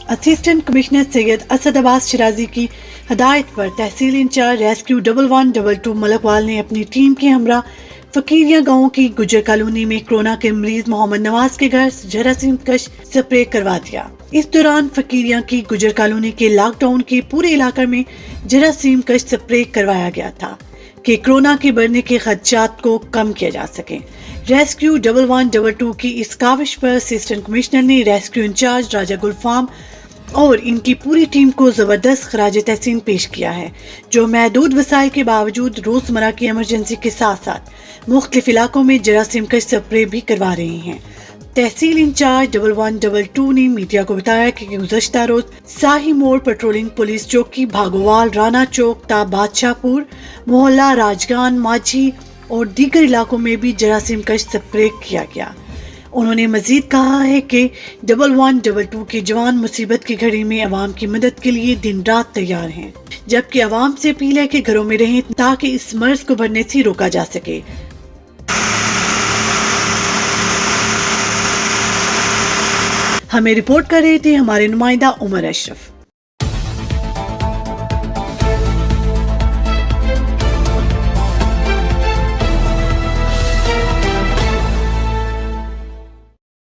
Assistant commissioner سید اسد عباس شرازی کی ہدایت پر تحصیل incharge rescue 1122 ملکوال نے اپنی ٹیم کے ہمراہ فقیریہ گاؤں کی گجر کالونی میں کورونا کے مریض محمد نواز کے گھر جراثیم کش سپرے کروا دیا۔ اس دوران فقیریہ کی گجر کالونی کے لاک ڈاؤن کے پورے علاقے میں جراثیم کش سپرے کروایا گیا تھا کہ کورونا کے بڑھنے کے خدشات کو کم کیا جا سکے۔ ریسکیو 1122 کی اس کاوش پر اسسٹنٹ کمشنر نے ریسکیو انچارج راجہ گل فارم اور ان کی پوری ٹیم کو زبردست خراج تحسین پیش کیا ہے، جو محدود وسائل کے باوجود روزمرہ کی ایمرجنسی کے ساتھ ساتھ مختلف علاقوں میں جراثیم کش سپرے بھی کروا رہے ہیں۔ تحصیل انچارج 1122 نے میڈیا کو بتایا کہ گزشتہ روز ساہی موڑ پیٹرولنگ پولیس چوکی بھاگوال، رانا چوک تا بادشاہ پور، محلہ راجگان، ماجھی اور دیگر علاقوں میں بھی جراثیم کش سپرے کیا گیا۔ انہوں نے مزید کہا ہے کہ 1122 کے جوان مصیبت کی گھڑی میں عوام کی مدد کے لیے دن رات تیار ہیں، جبکہ عوام سے اپیل ہے کہ گھروں میں رہیں تاکہ اس مرض کو بڑھنے سے روکا جا سکے۔ ہمیں رپورٹ کر رہے تھے ہمارے نمائندہ عمر اشرف۔